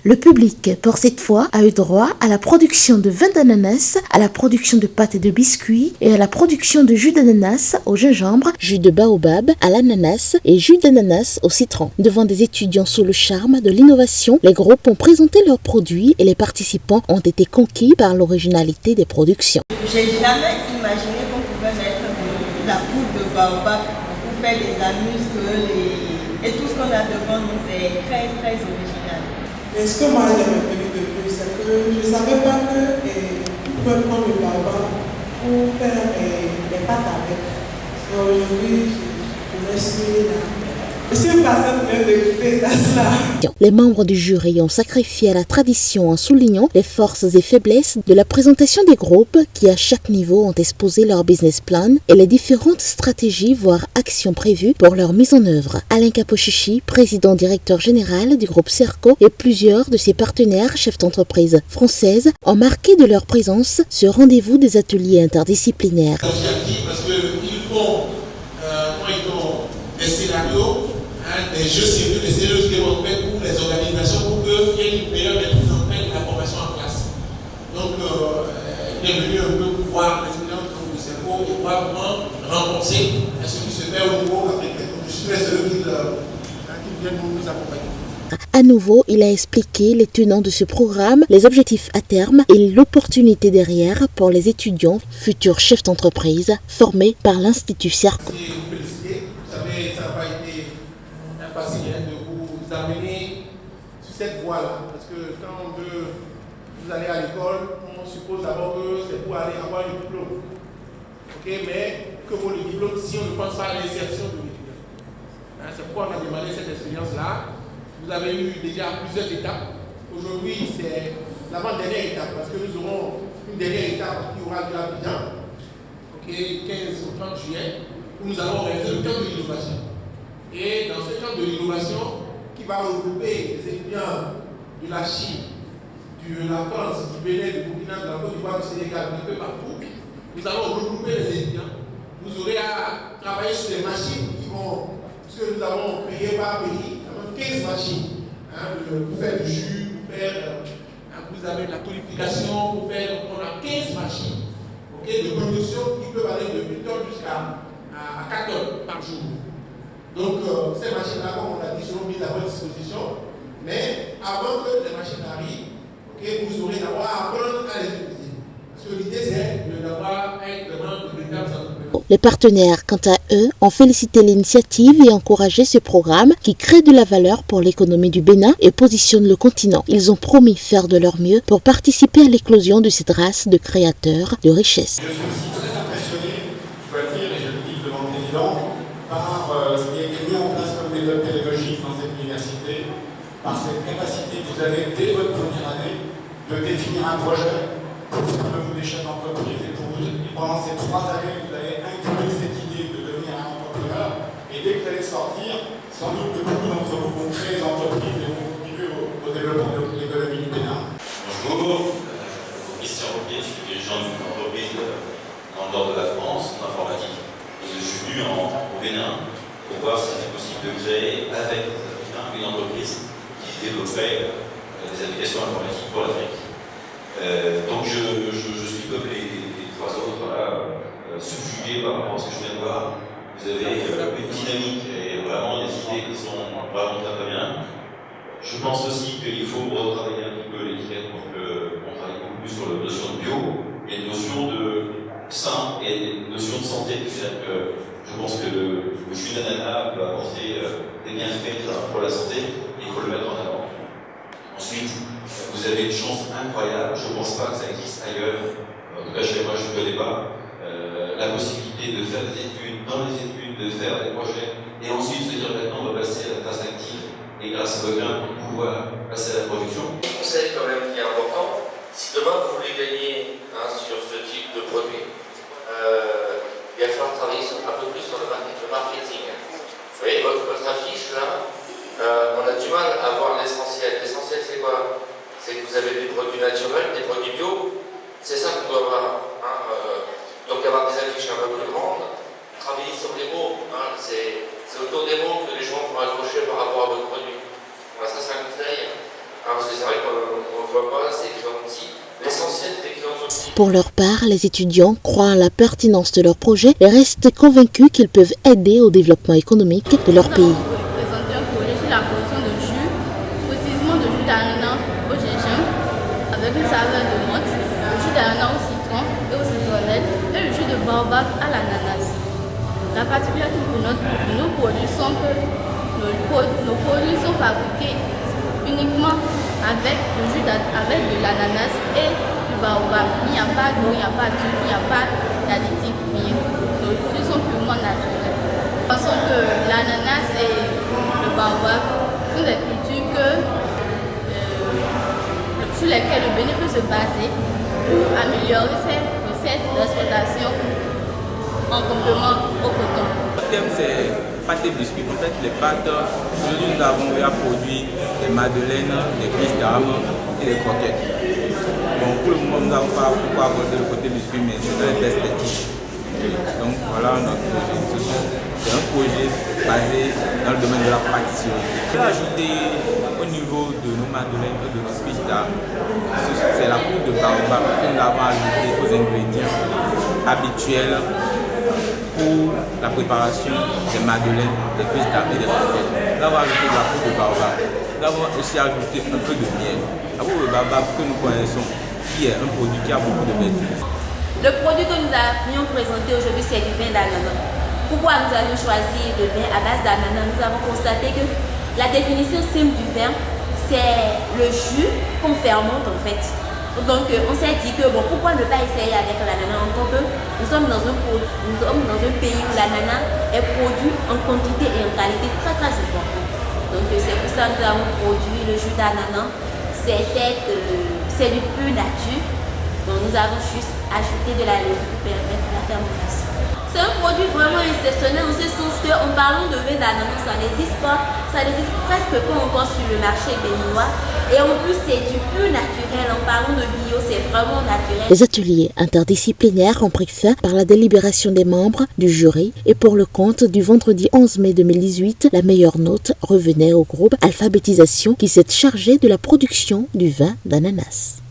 Le public, pour cette fois, a eu droit à la production de vin d'ananas, à la production de pâtes et de biscuits et à la production de jus d'ananas au gingembre, jus de baobab à l'ananas et jus d'ananas au citron. Devant des étudiants sous le charme de l'innovation, les groupes ont présenté leurs produits et les participants ont été conquis par l'originalité des productions. J'ai jamais imaginé qu'on pouvait mettre de la poudre de baobab pour faire les amuse-gueules et tout ce qu'on a devant nous, c'est très très original. Et ce que moi j'aime bien de plus, c'est que je ne savais pas qu'on pouvait prendre le baobab pour faire des pâtes avec. Aujourd'hui, je me suis là. Je suis impatiente même de goûter cela. Les membres du jury ont sacrifié à la tradition en soulignant les forces et faiblesses de la présentation des groupes qui à chaque niveau ont exposé leur business plan et les différentes stratégies voire actions prévues pour leur mise en œuvre. Alain Capochichi, président directeur général du groupe Serco et plusieurs de ses partenaires chefs d'entreprise françaises ont marqué de leur présence ce rendez-vous des ateliers interdisciplinaires. Parce qu'ils font des scénarios, des jeux sérieux, des scénarios démontrés pour les organisations pour qu'il y ait une meilleure maîtrise en fait de la formation en classe. Donc, il est venu un peu voir l'expérience du cerveau et voir comment renforcer ce qui se fait au niveau africain. Je suis très heureux qu'ils viennent nous accompagner. À nouveau, il a expliqué les tenants de ce programme, les objectifs à terme et l'opportunité derrière pour les étudiants, futurs chefs d'entreprise, formés par l'Institut Serco. Amener sur cette voie-là. Parce que quand vous allez à l'école, on suppose d'abord que c'est pour aller avoir le diplôme. Okay? Mais que vaut le diplôme si on ne pense pas à l'insertion de l'étudiant? C'est pourquoi on a demandé cette expérience-là. Vous avez eu déjà plusieurs étapes. Aujourd'hui, c'est l'avant-dernière étape, parce que nous aurons une dernière étape qui aura lieu à Abidjan, 15 au 30 juillet, où nous allons réaliser le camp de l'innovation. Et dans ce camp de l'innovation, qui va regrouper les étudiants de la Chine, de la France, du Bénin, du Burkina, de la Côte d'Ivoire, du Sénégal, un peu partout. Nous allons regrouper les étudiants. Vous aurez à travailler sur des machines qui vont, puisque nous avons créé par pays, 15 machines pour faire du jus, pour faire, vous avez de la tonification, pour faire, on a 15 machines de production qui peuvent aller de 8 tonnes jusqu'à 4 tonnes par jour. Donc, ces machines-là, comme on l'a dit, seront mises à votre disposition. Mais avant que les machines arrivent, vous aurez d'abord à apprendre à les utiliser. Parce que l'idée, c'est d'avoir un vraiment de véritables entrepreneurs. Les partenaires, quant à eux, ont félicité l'initiative et encouragé ce programme qui crée de la valeur pour l'économie du Bénin et positionne le continent. Ils ont promis faire de leur mieux pour participer à l'éclosion de cette race de créateurs de richesses. Je suis aussi très impressionné, je dois le dire, et je le dis devant le président, par ce qui a été mis en place comme méthode pédagogique dans cette université, par cette capacité que vous avez dès votre première année de définir un projet pour faire de vous des chefs d'entreprise et pendant ces 3 années, vous avez inclus cette idée de devenir un entrepreneur et dès que vous allez sortir, sans doute que beaucoup d'entre vous vont créer des entreprises et vont contribuer au développement de l'économie du Bénin. Bonjour, je suis Christian Roquier, je suis dirigeant d'une entreprise dans le nord de la France, en informatique. Je suis venu au Bénin pour voir si c'était possible de créer avec les Africains une entreprise qui développerait des applications informatiques pour l'Afrique. Donc je suis comme les 3 autres subjugués par rapport à ce que je viens de voir. Vous avez une dynamique et vraiment des idées qui sont vraiment très très bien. Je pense aussi qu'il faut retravailler un petit peu l'étiquette pour qu'on travaille beaucoup plus sur la notion de bio et une notion de sain et une notion de santé. C'est-à-dire que je pense que le jus d'ananas peut apporter des bienfaits pour la santé et il faut le mettre en avant. Ensuite, vous avez une chance incroyable, je ne pense pas que ça existe ailleurs, en tout cas chez moi je ne connais pas, la possibilité de faire des études, dans les études, de faire des projets, et ensuite se dire maintenant on va passer à la phase active, et grâce à Bocun pour pouvoir passer à la production. Un conseil quand même qui est important, si demain vous voulez gagner sur ce type de produit, il va falloir travailler un peu plus sur le marketing. Vous voyez, votre affiche là, on a du mal à voir l'essentiel. L'essentiel c'est quoi? C'est que vous avez des produits naturels, des produits bio, c'est ça qu'on doit avoir. Donc avoir des affiches un peu plus grandes, travailler sur les mots, c'est autour des mots que les gens vont accrocher par rapport à votre produit. Voilà, ça c'est un conseil. Alors c'est vrai qu'on ne voit pas, c'est écrit en petit. L'essentiel est écrit en petit. Pour leur part, les étudiants croient en la pertinence de leur projet et restent convaincus qu'ils peuvent aider au développement économique de leur pays. Présenter un projet sur la production de jus, précisément de jus d'ananas au gingembre, avec une saveur de menthe, le jus d'ananas au citron et au citronnelle, et le jus de baobab à l'ananas. La particularité de nos produits sont que nos produits sont fabriqués uniquement avec le jus avec de l'ananas et du baobab. Il n'y a pas d'eau, il n'y a pas d'huile, il n'y a pas d'additifs, rien. Nos produits sont purement naturels. Nous pensons que l'ananas et le baobab sont des cultures sur lesquelles le bénéfice peut se baser pour améliorer ces recettes d'exploitation en complément au coton. Le thème c'est pâte et biscuits. En fait, les pâtes, aujourd'hui nous avons produit des madeleines, des quiches d'âme et des croquettes. Bon, pour le moment, nous n'avons pas beaucoup abordé le côté biscuit, mais c'est un test technique. Donc voilà notre projet. C'est un projet basé dans le domaine de la pâtisserie. On a ajouté au niveau de nos madeleines et de nos quiches d'âme, c'est la poudre de baobab que nous avons ajouté aux ingrédients habituels pour la préparation des madeleines, des quiches d'âme et des croquettes. Nous avons ajouté de la poudre de baobab. Nous avons aussi ajouté un peu de miel. La poudre de baobab que nous connaissons, qui est un produit qui a beaucoup de vertus. Le produit que nous avions présenté aujourd'hui, c'est du vin d'ananas. Pourquoi nous avions choisi le vin à base d'ananas? Nous avons constaté que la définition simple du vin, c'est le jus qu'on fermente en fait. Donc on s'est dit que bon, pourquoi ne pas essayer avec l'ananas, encore que nous sommes dans un pays où l'ananas est produit en quantité et en qualité très très importante. Donc c'est pour ça que nous avons produit le jus d'ananas. C'est du pur nature. Donc nous avons juste ajouté de la levure pour permettre la fermentation. C'est un produit vraiment exceptionnel en ce sens qu'en parlant de vin d'ananas, ça n'existe presque pas encore sur le marché béninois. Et en plus, c'est du pur naturel. En parlant de bio, c'est vraiment naturel. Les ateliers interdisciplinaires ont pris fin par la délibération des membres du jury et pour le compte du vendredi 11 mai 2018, la meilleure note revenait au groupe Alphabétisation qui s'est chargé de la production du vin d'ananas.